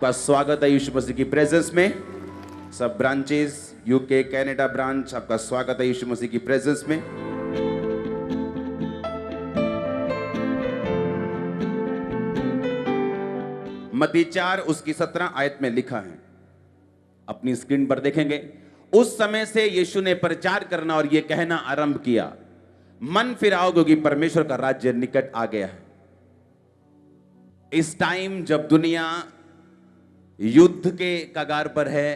का स्वागत है यीशु मसीह की प्रेजेंस में। सब ब्रांचेस यूके कनाडा ब्रांच, आपका स्वागत है यीशु मसीह की प्रेजेंस में। मत्ती 4 उसकी 17 आयत में लिखा है, अपनी स्क्रीन पर देखेंगे। उस समय से यीशु ने प्रचार करना और यह कहना आरंभ किया, मन फिराओ क्योंकि परमेश्वर का राज्य निकट आ गया है। इस टाइम जब दुनिया युद्ध के कगार पर है,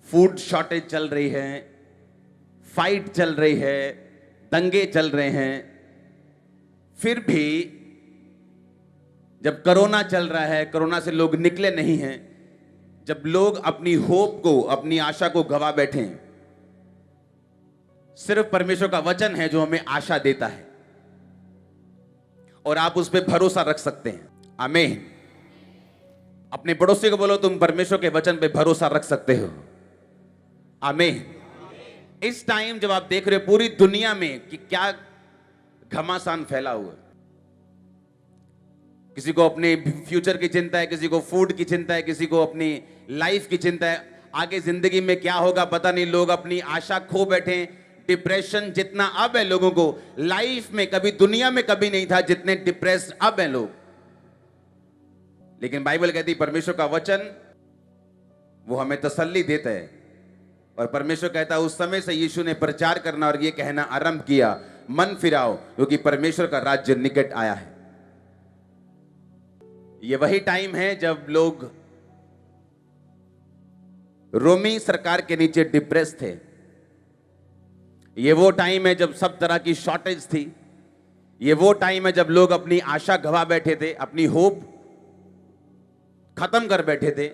फूड शॉर्टेज चल रही है, फाइट चल रही है, दंगे चल रहे हैं, फिर भी जब कोरोना चल रहा है, कोरोना से लोग निकले नहीं हैं, जब लोग अपनी होप को, अपनी आशा को गवा बैठे हैं, सिर्फ परमेश्वर का वचन है जो हमें आशा देता है और आप उस पर भरोसा रख सकते हैं। आमीन। अपने पड़ोसी को बोलो, तुम परमेश्वर के वचन पे भरोसा रख सकते हो। आमीन। इस टाइम जब आप देख रहे हो पूरी दुनिया में कि क्या घमासान फैला हुआ है, किसी को अपने फ्यूचर की चिंता है, किसी को फूड की चिंता है, किसी को अपनी लाइफ की चिंता है, आगे जिंदगी में क्या होगा पता नहीं। लोग अपनी आशा खो बैठे हैं। डिप्रेशन जितना अब है लोगों को, लाइफ में कभी, दुनिया में कभी नहीं था जितने डिप्रेस्ड अब हैं लोग। लेकिन बाइबल कहती परमेश्वर का वचन वो हमें तसल्ली देता है और परमेश्वर कहता है उस समय से यीशु ने प्रचार करना और यह कहना आरंभ किया, मन फिराओ क्योंकि परमेश्वर का राज्य निकट आया है। यह वही टाइम है जब लोग रोमी सरकार के नीचे डिप्रेस थे। यह वो टाइम है जब सब तरह की शॉर्टेज थी। यह वो टाइम है जब लोग अपनी आशा गवा बैठे थे, अपनी होप खत्म कर बैठे थे।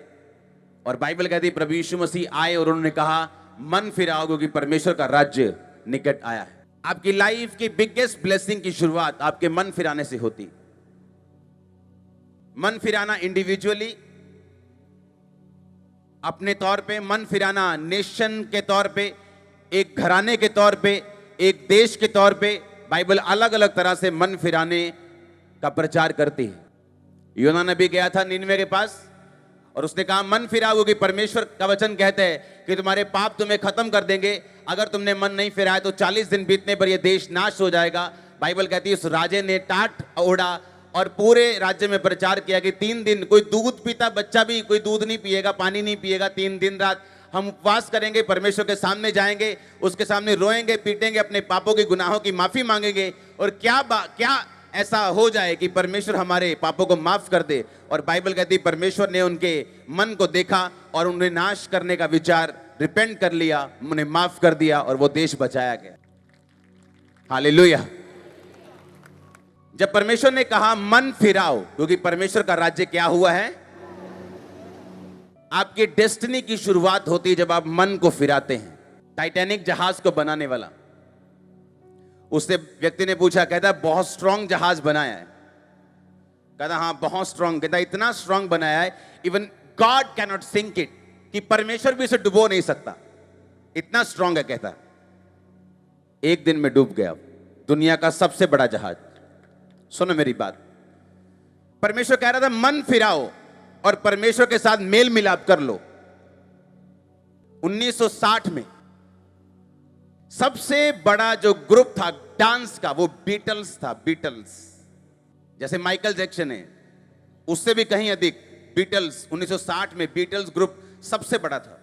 और बाइबल कहती प्रभु यीशु मसीह आए और उन्होंने कहा, मन फिराओ क्योंकि परमेश्वर का राज्य निकट आया है। आपकी लाइफ की बिगेस्ट ब्लेसिंग की शुरुआत आपके मन फिराने से होती। मन फिराना इंडिविजुअली, अपने तौर पे, मन फिराना नेशन के तौर पे, एक घराने के तौर पे, एक देश के तौर पे। बाइबल अलग अलग तरह से मन फिराने का प्रचार करती है। योना नबी गया था निनवे के पास और उसने कहा, मन फिराओ क्योंकि परमेश्वर का वचन कहते हैं कि तुम्हारे पाप तुम्हें खत्म कर देंगे। अगर तुमने मन नहीं फिराया तो 40 दिन बीतने पर यह देश नाश हो जाएगा। बाइबल कहती है उस राजे ने टाट ओढ़ा और पूरे राज्य में प्रचार किया कि 3 दिन कोई दूध पीता बच्चा भी कोई दूध नहीं पिएगा, पानी नहीं पिएगा। 3 दिन रात हम उपवास करेंगे, परमेश्वर के सामने जाएंगे, उसके सामने रोएंगे, पीटेंगे, अपने पापों की, गुनाहों की माफी मांगेंगे और क्या ऐसा हो जाए कि परमेश्वर हमारे पापों को माफ कर दे। और बाइबल कहती है परमेश्वर ने उनके मन को देखा और उन्हें नाश करने का विचार, रिपेंट कर लिया, उन्हें माफ कर दिया और वो देश बचाया गया। हालेलुया। जब परमेश्वर ने कहा मन फिराओ क्योंकि परमेश्वर का राज्य क्या हुआ है, आपकी डेस्टिनी की शुरुआत होती है जब आप मन को फिराते हैं। टाइटैनिक जहाज को बनाने वाला, उससे व्यक्ति ने पूछा, कहता बहुत स्ट्रांग जहाज बनाया है। कहता हाँ बहुत स्ट्रांग। कहता इतना स्ट्रांग बनाया है even God can not sink it, कि परमेश्वर भी इसे डुबो नहीं सकता, इतना स्ट्रांग है। कहता एक दिन में डूब गया दुनिया का सबसे बड़ा जहाज। सुनो मेरी बात, परमेश्वर कह रहा था मन फिराओ और परमेश्वर के साथ मेल मिलाप कर लो। 1960 में सबसे बड़ा जो ग्रुप था डांस का वो बीटल्स था। बीटल्स जैसे माइकल जैक्सन है, उससे भी कहीं अधिक बीटल्स। 1960 में बीटल्स ग्रुप सबसे बड़ा था।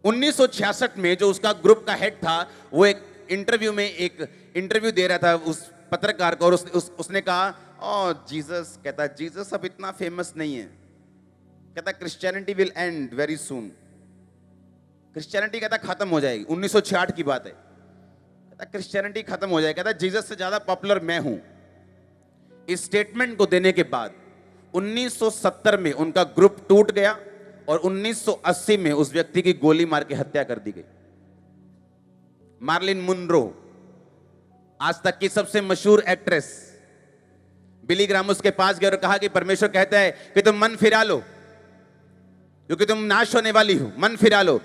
1966 में जो उसका ग्रुप का हेड था वो एक इंटरव्यू में एक इंटरव्यू दे रहा था उस पत्रकार को और उसने कहा, ओ जीसस, कहता जीसस अब इतना फेमस नहीं है। कहता Christianity will and very soon. Christianity कहता खत्म हो जाएगी। 1966 की बात है। कहता क्रिश्चियनिटी खत्म हो जाएगी। कहता जीसस से ज्यादा पॉपुलर मैं हूं। इस स्टेटमेंट को देने के बाद 1970 में उनका ग्रुप टूट गया और 1980 में उस व्यक्ति की गोली मार के हत्या कर दी गई। मार्लिन मुनरो, आज तक की सबसे मशहूर एक्ट्रेस, बिली ग्राम उसके पास गए और कहा कि परमेश्वर कहता है कि तुम मन फिरा लो क्योंकि तुम नाश होने वाली हो, मन फिरा लो।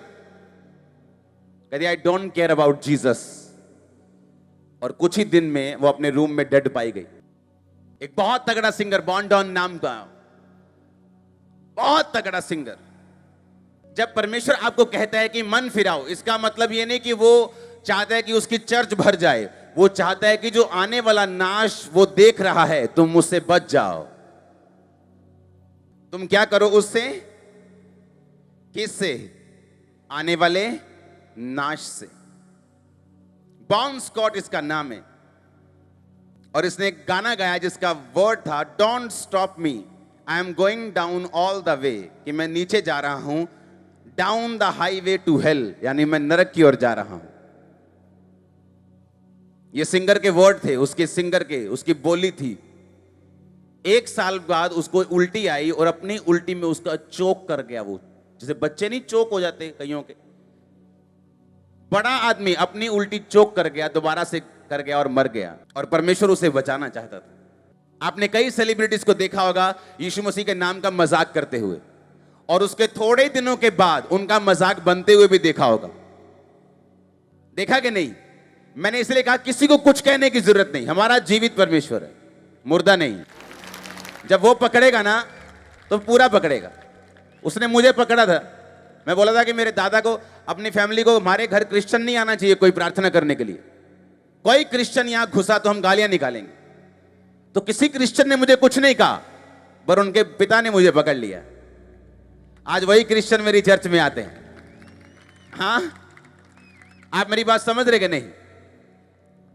कहती I don't care about Jesus. और कुछ ही दिन में वो अपने रूम में डेड पाई गई। एक बहुत तगड़ा सिंगर बॉन डॉन नाम का, बहुत तगड़ा सिंगर। जब परमेश्वर आपको कहता है कि मन फिराओ, इसका मतलब ये नहीं कि वो चाहता है कि उसकी चर्च भर जाए, वो चाहता है कि जो आने वाला नाश वो देख रहा है, तुम उससे बच जाओ। तुम क्या करो उससे? किससे? आने वाले नाश से। बॉन स्कॉट इसका नाम है, और इसने एक गाना गाया जिसका वर्ड था don't stop me, I am going down all the way, कि मैं नीचे जा रहा हूं, down the highway to hell, यानी मैं नरक की ओर जा रहा हूं। ये सिंगर के वर्ड थे, उसके सिंगर के, उसकी बोली थी। एक साल बाद उसको उल्टी आई और अपनी उल्टी में उसका चोक कर गया। वो जैसे बच्चे नहीं चोक हो जाते कईयों के, बड़ा आदमी अपनी उल्टी चोक कर गया, दोबारा से कर गया और मर गया, और परमेश्वर उसे बचाना चाहता था। आपने कई सेलिब्रिटीज को देखा होगा यीशु मसीह के नाम का मजाक करते हुए, और उसके थोड़े दिनों के बाद उनका मजाक बनते हुए भी देखा होगा। देखा कि नहीं? मैंने इसलिए कहा किसी को कुछ कहने की जरूरत नहीं, हमारा जीवित परमेश्वर है, मुर्दा नहीं। जब वो पकड़ेगा ना तो पूरा पकड़ेगा। उसने मुझे पकड़ा था, मैं बोला था कि मेरे दादा को, अपनी फैमिली को, हमारे घर क्रिश्चियन नहीं आना चाहिए कोई प्रार्थना करने के लिए। कोई क्रिश्चियन यहां घुसा तो हम गालियां निकालेंगे। तो किसी क्रिश्चियन ने मुझे कुछ नहीं कहा, पर उनके पिता ने मुझे पकड़ लिया। आज वही क्रिश्चियन मेरी चर्च में आते हैं। हाँ, आप मेरी बात समझ रहे कि नहीं?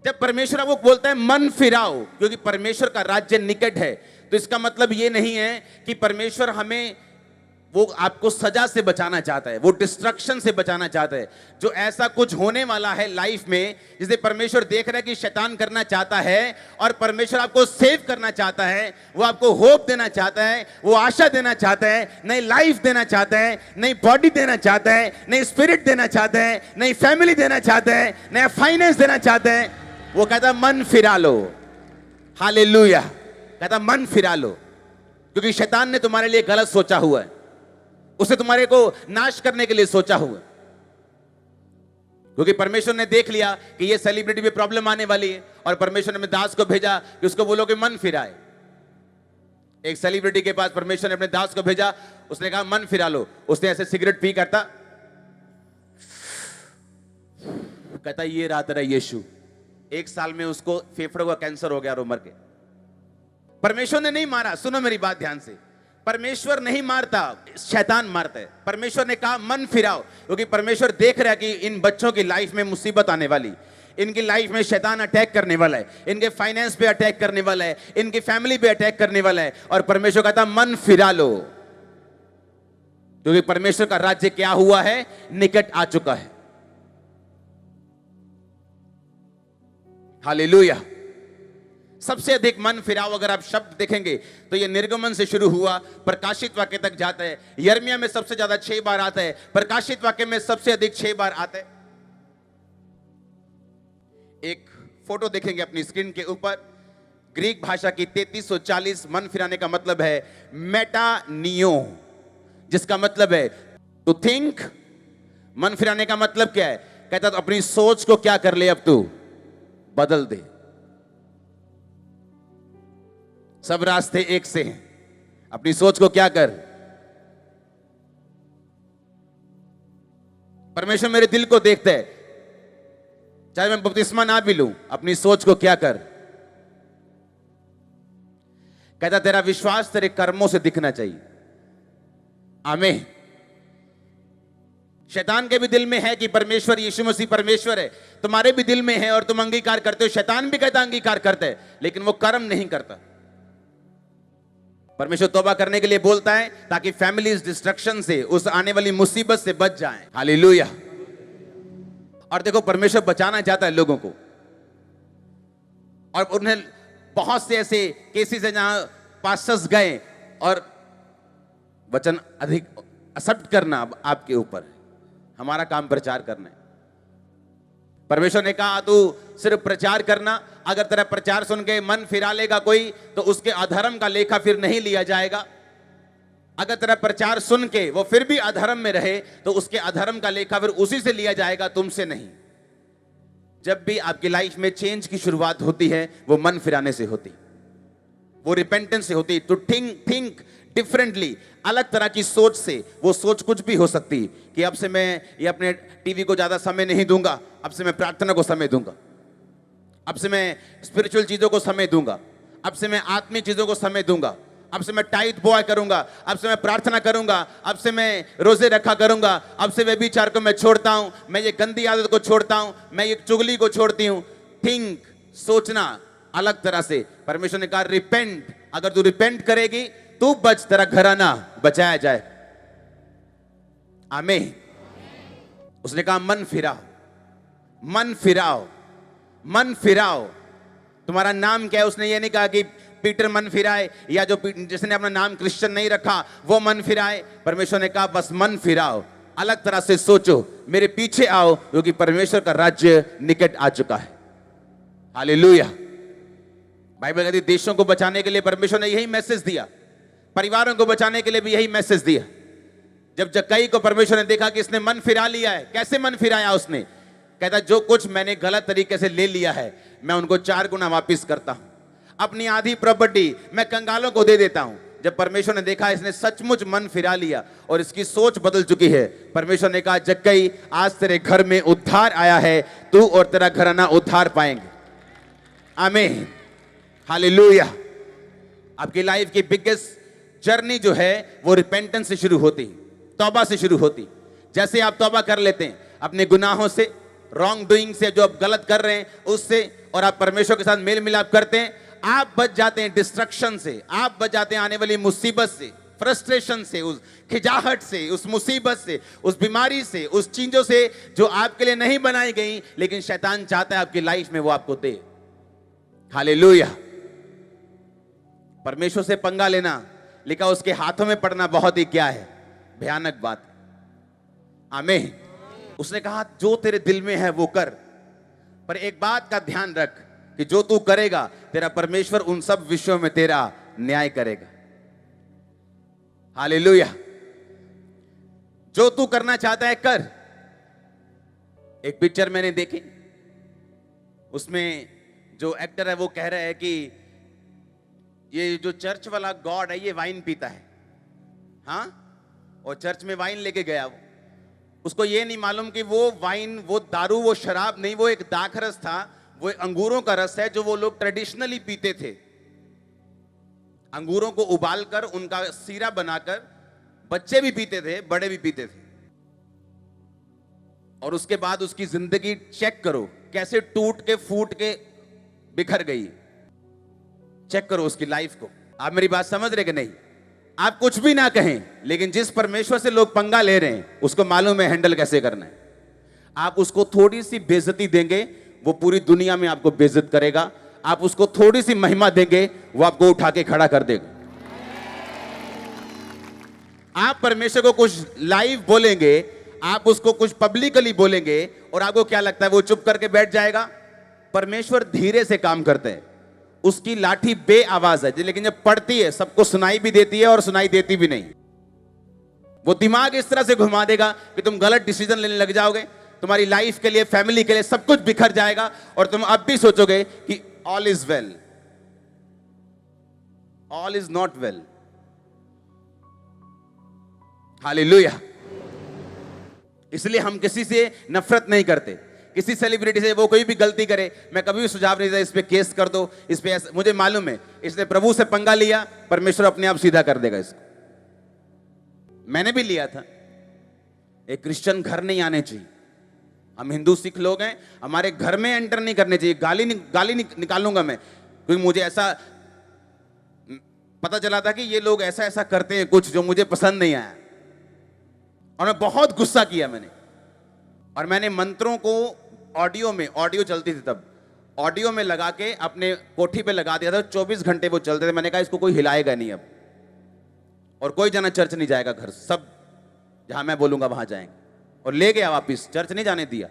जब परमेश्वर आपको बोलता है मन फिराओ, क्योंकि परमेश्वर का राज्य निकट है, तो इसका मतलब यह नहीं है कि परमेश्वर हमें, वो आपको सजा से बचाना चाहता है, वो डिस्ट्रक्शन से बचाना चाहता है। जो ऐसा कुछ होने वाला है लाइफ में, जिसे परमेश्वर देख रहा है कि शैतान करना चाहता है, और परमेश्वर आपको सेव करना चाहता है, वो आपको होप देना चाहता है, वो आशा देना चाहता है, नई लाइफ देना चाहता है, नई बॉडी देना चाहता है, नई स्पिरिट देना चाहता है, नई फैमिली देना चाहता है, नया फाइनेंस देना चाहता है। वो कहता मन फिरा लो। हालेलुया। कहता मन फिरा लो, क्योंकि शैतान ने तुम्हारे लिए गलत सोचा हुआ है, उसे तुम्हारे को नाश करने के लिए सोचा हुआ। क्योंकि परमेश्वर ने देख लिया कि ये सेलिब्रिटी में प्रॉब्लम आने वाली है, और परमेश्वर ने अपने दास को भेजा कि उसको बोलो कि मन फिराए। एक सेलिब्रिटी के पास परमेश्वर ने अपने दास को भेजा, उसने कहा मन फिरा लो। उसने ऐसे सिगरेट पी करता, कहता ये रहा तेरा यीशु। एक साल में उसको फेफड़ों का कैंसर हो गया और वो मर गया। परमेश्वर ने नहीं मारा, सुनो मेरी बात ध्यान से, परमेश्वर नहीं मारता, शैतान मारता है। परमेश्वर ने कहा मन फिराओ, क्योंकि परमेश्वर देख रहा है कि इन बच्चों की लाइफ में मुसीबत आने वाली, इनकी लाइफ में शैतान अटैक करने वाला है, इनके फाइनेंस पे अटैक करने वाला है, इनकी फैमिली पे अटैक करने वाला है। और परमेश्वर कहता मन फिरा लो, क्योंकि परमेश्वर का राज्य क्या हुआ है? निकट आ चुका है। हालेलुया। सबसे अधिक मन फिराओ अगर आप शब्द देखेंगे तो ये निर्गमन से शुरू हुआ, प्रकाशित वाक्य तक जाता है। यिर्मयाह में सबसे ज्यादा 6 बार आता है, प्रकाशित वाक्य में सबसे अधिक 6 बार आता है। एक फोटो देखेंगे अपनी स्क्रीन के ऊपर, ग्रीक भाषा की 3340 मन फिराने का मतलब है मेटानियो, जिसका मतलब है टू थिंक। मन फिराने का मतलब क्या है? कहता तो अपनी सोच को क्या कर ले, अब तू बदल दे। सब रास्ते एक से हैं, अपनी सोच को क्या कर। परमेश्वर मेरे दिल को देखता है, चाहे मैं बपतिस्मा ना भी लूं, अपनी सोच को क्या कर। कहता तेरा विश्वास तेरे कर्मों से दिखना चाहिए। आमीन। शैतान के भी दिल में है कि परमेश्वर यीशु मसीह परमेश्वर है, तुम्हारे भी दिल में है और तुम अंगीकार करते हो। शैतान भी कहता अंगीकार करता है, लेकिन वो कर्म नहीं करता। परमेश्वर तौबा करने के लिए बोलता है ताकि फैमिली इस डिस्ट्रक्शन से, उस आने वाली मुसीबत से बच जाएं। हालेलुया। और देखो परमेश्वर बचाना चाहता है लोगों को, और उन्हें बहुत से ऐसे केसेस हैं जहां पास्टर्स गए और वचन अधिक एक्सेप्ट करना अब आपके ऊपर है। हमारा काम प्रचार करना है। परमेश्वर ने कहा तू सिर्फ प्रचार करना, अगर तेरा प्रचार सुन के मन फिरा लेगा कोई, तो उसके अधर्म का लेखा फिर नहीं लिया जाएगा। अगर तेरा प्रचार सुन के वो फिर भी अधर्म में रहे, तो उसके अधर्म का लेखा फिर उसी से लिया जाएगा, तुमसे नहीं। जब भी आपकी लाइफ में चेंज की शुरुआत होती है, वो मन फिराने से होती, वो रिपेंटेंस से होती। टू थिंक डिफरेंटली, अलग तरह की सोच से। वो सोच कुछ भी हो सकती कि अब से मैं ये अपने टीवी को ज्यादा समय नहीं दूंगा, अब से मैं प्रार्थना को समय दूंगा, अब से मैं स्पिरिचुअल चीजों को समय दूंगा, अब से मैं आत्मिक चीजों को समय दूंगा, अब से मैं टाइट बॉय करूंगा, अब से मैं प्रार्थना करूंगा, अब से मैं रोजे रखा करूंगा, अब से व्यभिचार को मैं छोड़ता हूं, मैं ये गंदी आदत को छोड़ता हूं, मैं ये चुगली को छोड़ती हूं। थिंक, सोचना अलग तरह से। परमेश्वर ने कहा रिपेंट, अगर तू रिपेंट करेगी तू बच, तेरा घराना बचाया जाए। आमीन। उसने कहा मन फिराओ, मन फिराओ, मन फिराओ। तुम्हारा नाम क्या है? उसने ये नहीं कहा कि पीटर मन फिराए, या जो जिसने अपना नाम क्रिश्चियन नहीं रखा वो मन फिराए। परमेश्वर ने कहा बस मन फिराओ, अलग तरह से सोचो, मेरे पीछे आओ, क्योंकि परमेश्वर का राज्य निकट आ चुका है। हालेलुया। बाइबल कहती देशों को बचाने के लिए परमेश्वर ने यही मैसेज दिया, परिवारों को बचाने के लिए भी यही मैसेज दिया। जब जक्कई को परमेश्वर ने देखा कि इसने मन फिरा लिया है, कैसे मन फिराया उसने? कहता जो कुछ मैंने गलत तरीके से ले लिया है मैं उनको 4 गुना वापस करता हूं, अपनी आधी प्रॉपर्टी मैं कंगालों को दे देता हूं। जब परमेश्वर ने देखा इसने सचमुच मन फिरा लिया और इसकी सोच बदल चुकी है, परमेश्वर ने कहा जक्कई आज तेरे घर में उद्धार आया है, तू और तेरा घराना उद्धार पाएंगे। आमीन, हालेलुया। आपकी लाइफ की बिगेस्ट जर्नी जो है वो रिपेंटेंस से शुरू होती, तौबा से शुरू होती। जैसे आप तौबा कर लेते हैं अपने गुनाहों से, रॉन्ग डूइंग से, जो आप गलत कर रहे हैं उससे, और आप परमेश्वर के साथ मेल मिलाप करते हैं, आप बच जाते हैं डिस्ट्रक्शन से, आप बच जाते हैं आने वाली मुसीबत से, फ्रस्ट्रेशन से, उस खिजाहट से, उस मुसीबत से, उस बीमारी से, उस चीजों से जो आपके लिए नहीं बनाई गई लेकिन शैतान चाहता है आपकी लाइफ में वो आपको दे। हालेलुया। परमेश्वर से पंगा लेना, लिखा उसके हाथों में पड़ना बहुत ही क्या है, भयानक बात। आमीन। उसने कहा जो तेरे दिल में है वो कर, पर एक बात का ध्यान रख कि जो तू करेगा तेरा परमेश्वर उन सब विषयों में तेरा न्याय करेगा। हालेलुया। जो तू करना चाहता है कर। एक पिक्चर मैंने देखी, उसमें जो एक्टर है वो कह रहा है कि ये जो चर्च वाला गॉड है ये वाइन पीता है, हाँ, और चर्च में वाइन लेके गया वो, उसको ये नहीं मालूम कि वो वाइन, वो दारू, वो शराब नहीं, वो एक दाखरस था, वो अंगूरों का रस है जो वो लोग ट्रेडिशनली पीते थे। अंगूरों को उबालकर उनका सीरा बनाकर बच्चे भी पीते थे, बड़े भी पीते थे। और उसके बाद उसकी जिंदगी चेक करो कैसे टूट के फूट के बिखर गई। चेक करो उसकी लाइफ को। आप मेरी बात समझ रहे कि नहीं? आप कुछ भी ना कहें, लेकिन जिस परमेश्वर से लोग पंगा ले रहे हैं उसको मालूम है हैंडल कैसे करना है। आप उसको थोड़ी सी बेइज्जती देंगे वो पूरी दुनिया में आपको बेइज्जत करेगा। आप उसको थोड़ी सी महिमा देंगे वो आपको उठा के खड़ा कर देगा। आप परमेश्वर को कुछ लाइव बोलेंगे, आप उसको कुछ पब्लिकली बोलेंगे और आपको क्या लगता है वो चुप करके बैठ जाएगा? परमेश्वर धीरे से काम करते हैं, उसकी लाठी बे आवाज है, लेकिन जब पड़ती है सबको सुनाई भी देती है और सुनाई देती भी नहीं। वो दिमाग इस तरह से घुमा देगा कि तुम गलत डिसीजन लेने लग जाओगे, तुम्हारी लाइफ के लिए, फैमिली के लिए सब कुछ बिखर जाएगा और तुम अब भी सोचोगे कि all is well. All is not well. Hallelujah. इसलिए हम किसी से नफरत नहीं करते, किसी सेलिब्रिटी से, वो कोई भी गलती करे मैं कभी भी सुझाव नहीं देता इस पे केस कर दो, इस पे ऐसा। मुझे मालूम है इसने प्रभु से पंगा लिया, परमेश्वर अपने आप सीधा कर देगा इसको। मैंने भी लिया था। एक क्रिश्चियन घर नहीं आने चाहिए। हम हिंदू सिख लोग हैं, हमारे घर में एंटर नहीं करने चाहिए। गाली निकालूंगा मैं, क्योंकि मुझे ऐसा पता चला था कि ये लोग ऐसा ऐसा करते हैं कुछ जो मुझे पसंद नहीं आया, और मैं बहुत गुस्सा किया मैंने। और मैंने मंत्रों को ऑडियो चलती थी तब, ऑडियो में लगा के अपने कोठी पे लगा दिया था। 24 घंटे वो चलते थे। मैंने कहा इसको कोई हिलाएगा नहीं अब, और कोई जना चर्च नहीं जाएगा घर, सब जहां मैं बोलूंगा वहां जाएंगे। और ले गया वापिस, चर्च नहीं जाने दिया।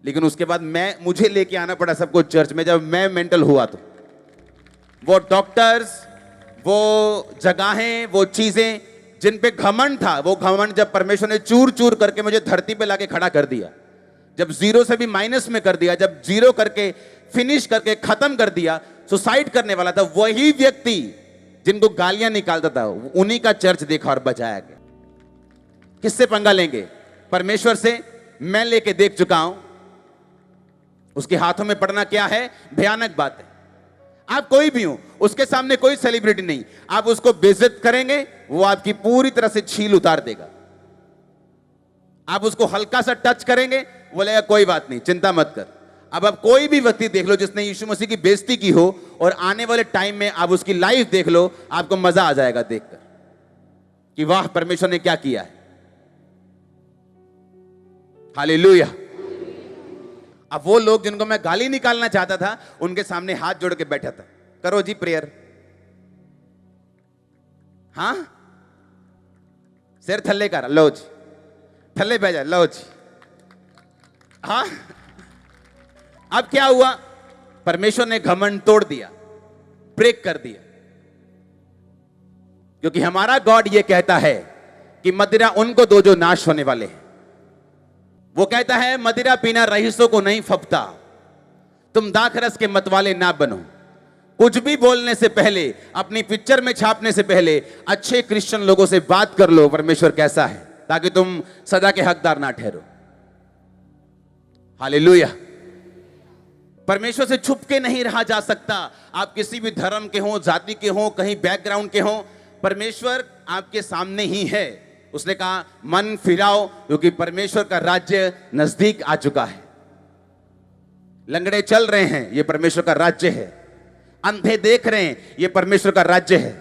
लेकिन उसके बाद मुझे लेके आना पड़ा सबको चर्च में, जब मैं मेंटल हुआ तो। वो डॉक्टर्स, वो जगहें, वो चीजें जिन पे घमंड था, वो घमंड जब परमेश्वर ने चूर चूर करके मुझे धरती पे लाके खड़ा कर दिया, जब जीरो से भी माइनस में कर दिया, जब जीरो करके फिनिश करके खत्म कर दिया, सुसाइड करने वाला था वही व्यक्ति जिनको गालियां निकालता था, उन्हीं का चर्च देखा और बचाया गया। किससे पंगा लेंगे? परमेश्वर से। मैं लेके देख चुका हूं, उसके हाथों में पड़ना क्या है, भयानक बात है। आप कोई भी हो, उसके सामने कोई सेलिब्रिटी नहीं, आप उसको बेइज्जत करेंगे, वो आपकी पूरी तरह से छील उतार देगा। आप उसको हल्का सा टच करेंगे, वो बोलेगा कोई बात नहीं, चिंता मत कर। अब आप कोई भी व्यक्ति देख लो जिसने यीशु मसीह की बेइज्जती की हो, और आने वाले टाइम में आप उसकी लाइफ देख लो, आपको मजा आ जाएगा देखकर कि वाह परमेश्वर ने क्या किया है। हालेलुया। अब वो लोग जिनको मैं गाली निकालना चाहता था, उनके सामने हाथ जोड़ के बैठा था, करो जी प्रेयर। हां, सिर थल्ले कर, लो जी, थल्ले भेजा, लो जी। हाँ, अब क्या हुआ? परमेश्वर ने घमंड तोड़ दिया, ब्रेक कर दिया, क्योंकि हमारा गॉड ये कहता है कि मदिरा उनको दो जो नाश होने वाले हैं। वो कहता है मदिरा पीना रईसों को नहीं फपता, तुम दाखरस के मतवाले ना बनो। कुछ भी बोलने से पहले, अपनी पिक्चर में छापने से पहले अच्छे क्रिश्चियन लोगों से बात कर लो परमेश्वर कैसा है, ताकि तुम सजा के हकदार ना ठहरो। हालेलुया। परमेश्वर से छुप के नहीं रहा जा सकता। आप किसी भी धर्म के हो, जाति के हो, कहीं बैकग्राउंड के हो, परमेश्वर आपके सामने ही है। उसने कहा मन फिराओ, क्योंकि परमेश्वर का राज्य नजदीक आ चुका है। लंगड़े चल रहे हैं, यह परमेश्वर का राज्य है। अंधे देख रहे हैं, यह परमेश्वर का राज्य है।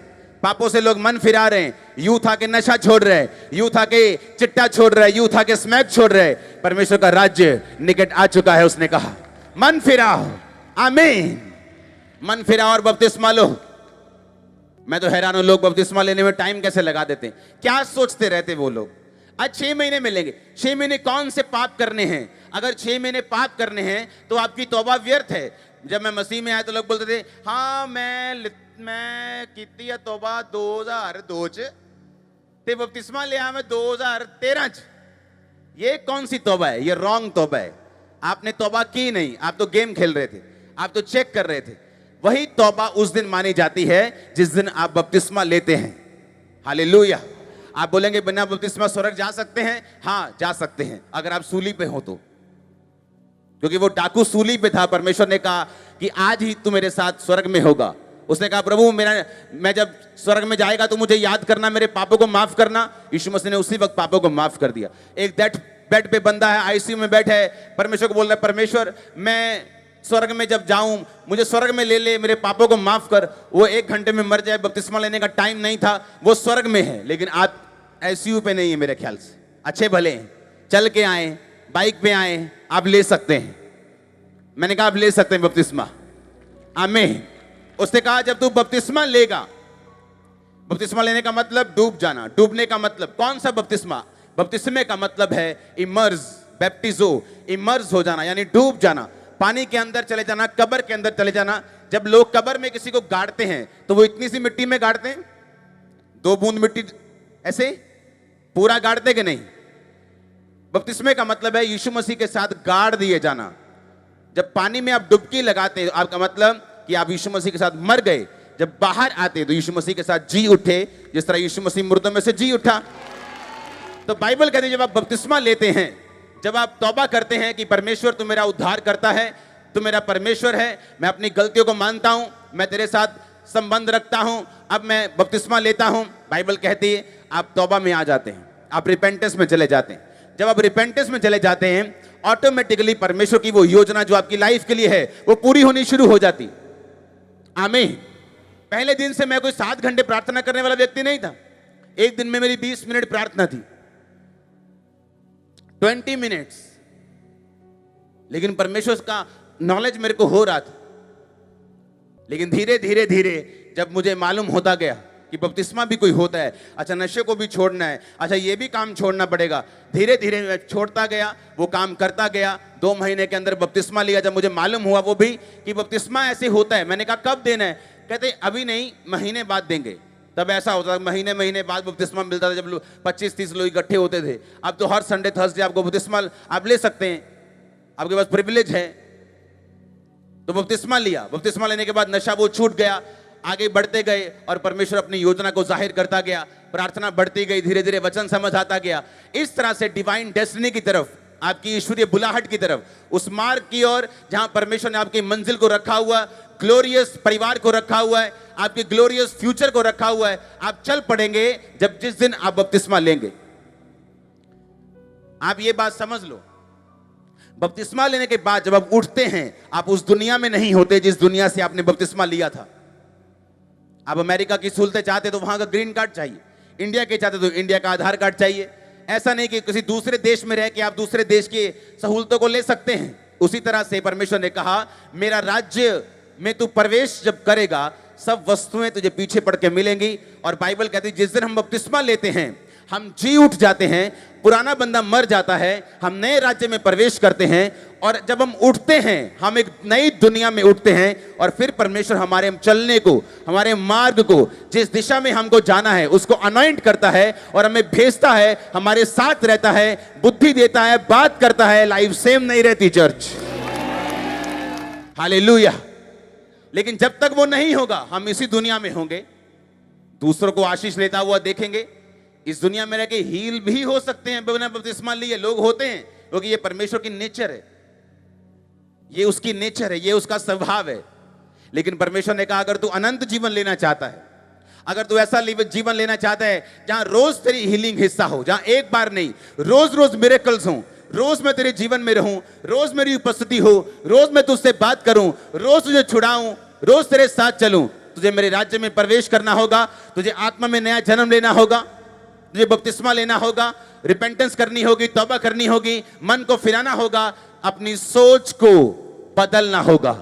पापों से लोग मन फिरा रहे हैं, यूथ आके नशा छोड़ रहे हैं, यूथ आके चिट्टा छोड़ रहे हैं, यूथ आके स्मैक छोड़ रहे हैं। परमेश्वर का राज्य निकट आ चुका है। उसने कहा मन फिराओ, आमीन। मन फिराओ और बपतिस्मा लो। मैं तो हैरान हूं, लोग बपतिस्मा लेने में टाइम कैसे लगा देते हैं। क्या सोचते रहते वो लोग? आज 6 महीने मिलेंगे, 6 महीने कौन से पाप करने हैं? अगर 6 महीने पाप करने हैं तो आपकी तौबा व्यर्थ है। जब मैं मसीह में आया तो लोग बोलते थे हाँ मैं कीती है तौबा 2002 च ते बपतिस्मा लिया मैं 2013 च। ये कौन सी तौबा है? ये रॉन्ग तौबा है। आपने तौबा की नहीं, आप तो गेम खेल रहे थे, आप तो चेक कर रहे थे। वही तौबा उस दिन मानी जाती है जिस दिन आप बपतिस्मा लेते हैं। हालेलुया। आप बोलेंगे बिना बपतिस्मा स्वर्ग जा सकते हैं? हाँ जा सकते हैं, अगर आप सूली पे हो तो। क्योंकि वो डाकू सूली पे था। परमेश्वर ने कहा कि आज ही तू मेरे साथ स्वर्ग में होगा। उसने कहा प्रभु मैं जब स्वर्ग में जाएगा तो मुझे याद करना, मेरे पापों को माफ करना। यीशु मसीह ने उसी वक्त पापों को माफ कर दिया। एक बेड पे बंदा है, आईसीयू में बैठा है, परमेश्वर को बोल रहा है परमेश्वर मैं स्वर्ग में जब जाऊं मुझे स्वर्ग में ले ले, मेरे पापों को माफ कर। वो 1 घंटे में मर जाए, बपतिस्मा लेने का टाइम नहीं था, वो स्वर्ग में है। लेकिन आप आईसीयू पे नहीं है मेरे ख्याल से, अच्छे भले हैं, चल के आए, बाइक पे आए, आप ले सकते हैं। मैंने कहा आप ले सकते हैं बपतिस्मा, आमीन। उसने कहा जब तू बपतिस्मा लेगा, बपतिस्मा लेने का मतलब डूब जाना, डूबने का मतलब कौन सा बपतिस्मा? बपतिस्मे का मतलब है इमर्ज, बैप्टिजो, इमर्ज हो जाना, यानी डूब जाना, पानी के अंदर चले जाना, कब्र के अंदर चले जाना। जब लोग कब्र में किसी को गाड़ते हैं तो वो इतनी सी मिट्टी में गाड़ते हैं, 2 बूंद मिट्टी ऐसे पूरा गाड़ते कि नहीं? बपतिस्मे का मतलब है यीशु मसीह के साथ गाड़ दिए जाना। जब पानी में आप डुबकी लगाते हैं, आपका मतलब कि आप यीशु मसीह के साथ मर गए। जब बाहर आते तो यीशु मसीह के साथ जी उठे, जिस तरह यीशु मसीह मुर्दों में से जी उठा। तो बाइबल कहती है जब आप बपतिस्मा लेते हैं, जब आप तौबा करते हैं कि परमेश्वर तू मेरा उद्धार करता है, तू मेरा परमेश्वर है, मैं अपनी गलतियों को मानता हूं, मैं तेरे साथ संबंध रखता हूं, अब मैं बपतिस्मा लेता हूं। बाइबल कहती है आप तौबा में आ जाते हैं, आप रिपेंटेंस में चले जाते हैं। जब आप रिपेंटेंस में चले जाते हैं, ऑटोमेटिकली परमेश्वर की वो योजना जो आपकी लाइफ के लिए है वो पूरी होनी शुरू हो जाती। आमीन। पहले दिन से मैं कोई 7 घंटे प्रार्थना करने वाला व्यक्ति नहीं था। एक दिन में मेरी 20 मिनट प्रार्थना थी, 20 मिनट्स, लेकिन परमेश्वर का नॉलेज मेरे को हो रहा था। लेकिन धीरे धीरे धीरे जब मुझे मालूम होता गया कि बपतिस्मा भी कोई होता है, अच्छा नशे को भी छोड़ना है, अच्छा ये भी काम छोड़ना पड़ेगा, धीरे धीरे मैं छोड़ता गया, वो काम करता गया। 2 महीने के अंदर बपतिस्मा लिया। जब मुझे मालूम हुआ वो भी कि बपतिस्मा ऐसे होता है, मैंने कहा कब देना है? कहते अभी नहीं, महीने बाद देंगे। तब ऐसा होता था, महीने बाद बपतिस्मा मिलता था, जब 25-30 लोग इकट्ठे होते थे। अब तो हर संडे थर्सडे आपको बपतिस्मा आप ले सकते हैं, आपके पास प्रिविलेज है। तो बपतिस्मा लिया, बपतिस्मा लेने के बाद नशा वो छूट गया। आगे बढ़ते गए और परमेश्वर अपनी योजना को जाहिर करता गया, प्रार्थना बढ़ती गई, धीरे धीरे वचन समझ आता गया। इस तरह से डिवाइन डेस्टिनी की तरफ, आपकी ईश्वरीय बुलाहट की तरफ, उस मार्ग की ओर जहां परमेश्वर ने आपकी मंजिल को रखा हुआ, ग्लोरियस परिवार को रखा हुआ है, आपके ग्लोरियस फ्यूचर को रखा हुआ है, आप चल पड़ेंगे जब जिस दिन आप बपतिस्मा लेंगे। आप ये बात समझ लो, बपतिस्मा लेने के बाद जब आप उठते हैं, आप उस दुनिया में नहीं होते जिस दुनिया से आपने बपतिस्मा लिया था। आप अमेरिका की सहूलतें चाहते तो वहां का ग्रीन कार्ड चाहिए, इंडिया के चाहते तो इंडिया का आधार कार्ड चाहिए। ऐसा नहीं कि किसी दूसरे देश में रह के आप दूसरे देश की सहूलतों को ले सकते हैं। उसी तरह से परमेश्वर ने कहा, मेरा राज्य में तू प्रवेश जब करेगा, सब वस्तुएं तुझे पीछे पड़ के मिलेंगी। और बाइबल कहती है, जिस दिन हम बपतिस्मा लेते हैं, हम जी उठ जाते हैं, पुराना बंदा मर जाता है, हम नए राज्य में प्रवेश करते हैं। और जब हम उठते हैं, हम एक नई दुनिया में उठते हैं। और फिर परमेश्वर हमारे चलने को, हमारे मार्ग को, जिस दिशा में हमको जाना है, उसको अनॉइंट करता है और हमें भेजता है, हमारे साथ रहता है, बुद्धि देता है, बात करता है। लाइफ सेम नहीं रहती चर्च, हालेलुया। लेकिन जब तक वो नहीं होगा, हम इसी दुनिया में होंगे, दूसरों को आशीष लेता हुआ देखेंगे। इस दुनिया में रह के हील भी हो सकते हैं बिना बपतिस्मा लिए, लोग होते हैं, क्योंकि ये परमेश्वर की नेचर है, ये उसकी नेचर है, ये उसका स्वभाव है। लेकिन परमेश्वर ने कहा, अगर तू अनंत जीवन लेना चाहता है, अगर तू ऐसा जीवन लेना चाहता है जहां रोज तेरी हीलिंग हिस्सा हो, जहां एक बार नहीं, रोज रोज मिरेकल्स हो, रोज मैं तेरे जीवन में रहूं, रोज मेरी उपस्थिति हो, रोज मैं तुझसे बात करूं, रोज तुझे छुड़ाऊं, रोज तेरे साथ चलूं, तुझे मेरे राज्य में प्रवेश करना होगा, तुझे आत्मा में नया जन्म लेना होगा, तुझे बपतिस्मा लेना होगा, रिपेंटेंस करनी होगी, तौबा करनी होगी, मन को फिराना होगा, अपनी सोच को बदलना होगा।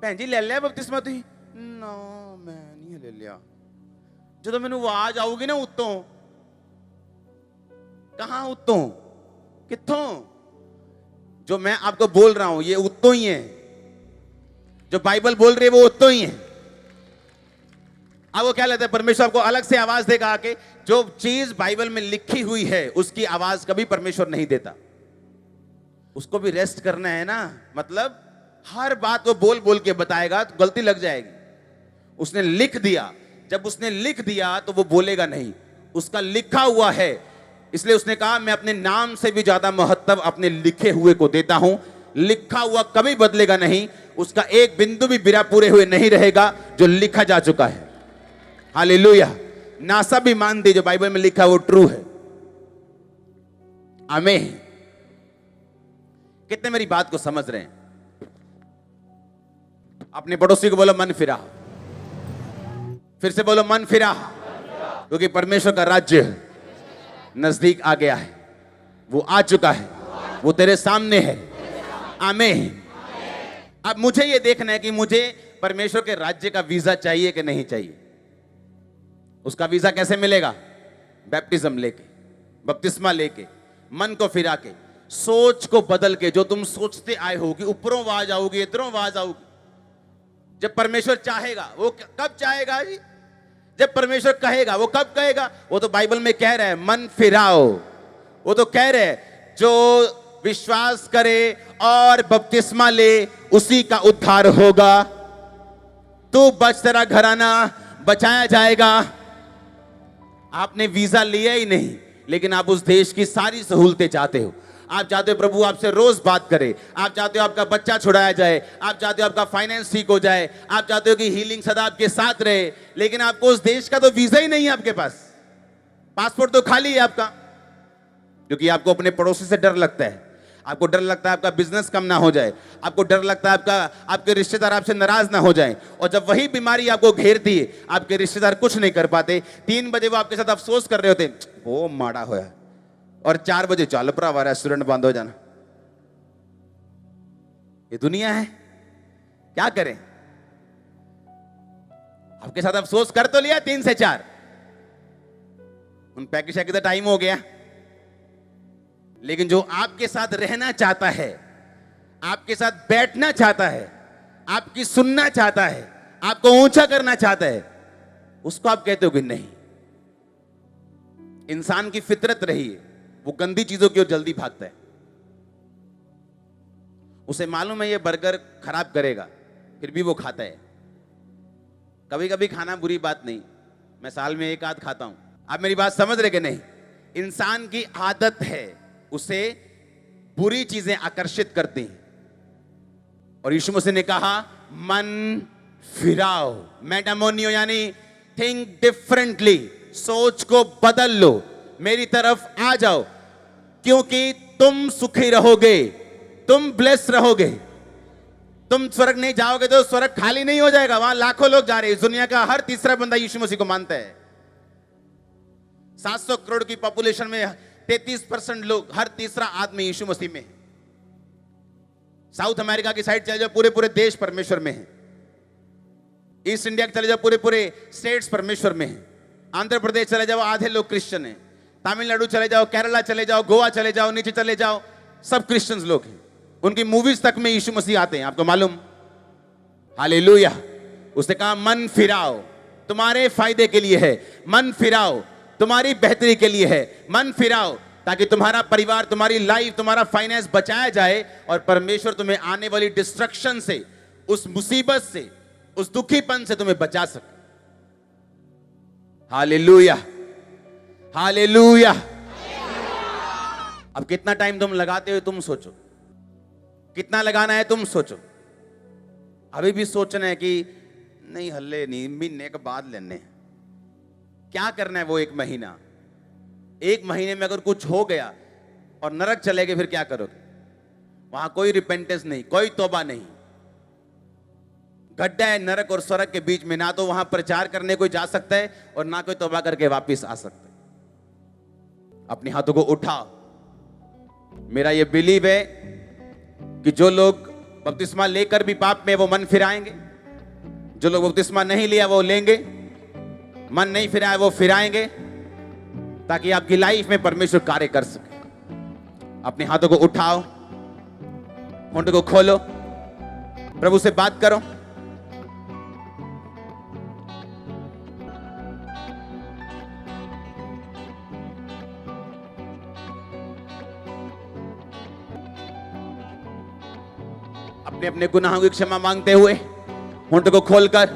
भैन जी ले लिया बपतिस्मा तुम? ना, मैं नहीं ले लिया। जो मैंने आवाज आऊगी ना उत्तों, कहां उत्तों, कित्थों? जो मैं आपको बोल रहा हूं ये उत्तों ही है, जो बाइबल बोल रही है वो उत्तों ही है। अब वो क्या लेते हैं, परमेश्वर आपको अलग से आवाज देगा आके। जो चीज बाइबल में लिखी हुई है उसकी आवाज कभी परमेश्वर नहीं देता। उसको भी रेस्ट करना है ना, मतलब हर बात वो बोल बोल के बताएगा तो गलती लग जाएगी। उसने लिख दिया, जब उसने लिख दिया तो वो बोलेगा नहीं, उसका लिखा हुआ है। इसलिए उसने कहा, मैं अपने नाम से भी ज्यादा महत्व अपने लिखे हुए को देता हूं। लिखा हुआ कभी बदलेगा नहीं, उसका एक बिंदु भी बिना पूरे हुए नहीं रहेगा जो लिखा जा चुका है। हालेलुया। नासा भी मानती जो बाइबल में लिखा वो ट्रू है। आमीन। कितने मेरी बात को समझ रहे हैं? अपने पड़ोसी को बोलो मन फिरा, फिर से बोलो मन फिरा, क्योंकि परमेश्वर का राज्य नजदीक आ गया है, वो आ चुका है, वो तेरे सामने है। आमीन। अब मुझे ये देखना है कि मुझे परमेश्वर के राज्य का वीजा चाहिए कि नहीं चाहिए। उसका वीजा कैसे मिलेगा? बैप्टिज्म लेके, बपतिस्मा लेके, मन को फिरा के, सोच को बदल के। जो तुम सोचते आए हो कि ऊपरों आवाज आओगी, इधरों आवाज आओगी, जब परमेश्वर चाहेगा, वो कब चाहेगा जी? जब परमेश्वर कहेगा। वो कब कहेगा? वो तो बाइबल में कह रहा है मन फिराओ। वो तो कह रहे हैं जो विश्वास करे और बपतिस्मा ले उसी का उद्धार होगा। तू बच, तेरा घराना बचाया जाएगा। आपने वीजा लिया ही नहीं, लेकिन आप उस देश की सारी सहूलतें चाहते हो। आप चाहते हो प्रभु आपसे रोज बात करे, आप चाहते हो आपका बच्चा छुड़ाया जाए, आप चाहते हो आपका फाइनेंस ठीक हो जाए, आप चाहते हो कि हीलिंग सदा आपके साथ रहे, लेकिन आपको उस देश का तो वीजा ही नहीं है आपके पास। पासपोर्ट तो खाली है आपका, क्योंकि आपको अपने पड़ोसी से डर लगता है। आपको डर लगता है आपका बिजनेस कम ना हो जाए, आपको डर लगता है आपके रिश्तेदार आपसे नाराज ना हो जाएं। और जब वही बीमारी आपको घेरती है, आपके रिश्तेदार कुछ नहीं कर पाते। 3 बजे वो आपके साथ अफसोस कर रहे होते, वो माड़ा होया, और 4 बजे चल भरावा रेस्टोरेंट बंद हो जाना। ये दुनिया है, क्या करें? आपके साथ अफसोस कर तो लिया 3 से 4, उन पैकेज का टाइम हो गया, लेकिन जो आपके साथ रहना चाहता है, आपके साथ बैठना चाहता है, आपकी सुनना चाहता है, आपको ऊंचा करना चाहता है, उसको आप कहते हो कि नहीं। इंसान की फितरत रही है, वो गंदी चीजों की ओर जल्दी भागता है। उसे मालूम है ये बर्गर खराब करेगा, फिर भी वो खाता है। कभी कभी खाना बुरी बात नहीं, मैं साल में एक आध खाता हूं। आप मेरी बात समझ रहे कि नहीं? इंसान की आदत है, उसे बुरी चीजें आकर्षित करती हैं। और यीशु मसीह ने कहा मन फिराओ, मेटामोनियो, यानी थिंक डिफरेंटली, सोच को बदल लो, मेरी तरफ आ जाओ, क्योंकि तुम सुखी रहोगे, तुम ब्लेस रहोगे। तुम स्वर्ग नहीं जाओगे तो स्वर्ग खाली नहीं हो जाएगा, वहां लाखों लोग जा रहे हैं। इस दुनिया का हर तीसरा बंदा यीशु मसीह को मानता है। 700 करोड़ की पॉपुलेशन में 33% लोग, हर तीसरा आदमी यीशु मसीह में है। साउथ अमेरिका की साइड चले जाओ, पूरे पूरे देश परमेश्वर में है। ईस्ट इंडिया चले जाओ, पूरे पूरे स्टेट्स परमेश्वर में है। आंध्र प्रदेश चले जाओ, आधे लोग क्रिश्चियन हैं। तमिलनाडु चले जाओ, केरला चले जाओ, गोवा चले जाओ, नीचे चले जाओ, सब क्रिश्चियंस लोग हैं। उनकी मूवीज तक में यीशु मसीह आते हैं, आपको मालूम? हालेलुया। उसने कहा मन फिराओ, तुम्हारे फायदे के लिए है, मन फिराओ, तुम्हारी बेहतरी के लिए है, मन फिराओ, ताकि तुम्हारा परिवार, तुम्हारी लाइफ, तुम्हारा फाइनेंस बचाया जाए और परमेश्वर तुम्हें आने वाली डिस्ट्रक्शन से, उस मुसीबत से, उस दुखीपन से तुम्हें बचा सके। Hallelujah, hallelujah. अब कितना टाइम तुम लगाते हो तुम सोचो, कितना लगाना है तुम सोचो। अभी भी सोचना है कि नहीं हल्ले नहीं, महीने के बाद लेने। क्या करना है वो एक महीना? एक महीने में अगर कुछ हो गया और नरक चले गए, फिर क्या करोगे? वहां कोई रिपेंटेंस नहीं, कोई तौबा नहीं, गड्ढा है नरक और स्वर्ग के बीच में। ना तो वहां प्रचार करने कोई जा सकता है और ना कोई तौबा करके वापस आ सकता है। अपने हाथों को उठाओ। मेरा ये बिलीव है कि जो लोग बपतिस्मा लेकर भी पाप में, वो मन फिराएंगे। जो लोग बपतिस्मा नहीं लिया वो लेंगे, मन नहीं फिराए वो फिराएंगे, ताकि आपकी लाइफ में परमेश्वर कार्य कर सके। अपने हाथों को उठाओ, होंठ को खोलो, प्रभु से बात करो। अपने अपने गुनाहों की क्षमा मांगते हुए होंठ को खोलकर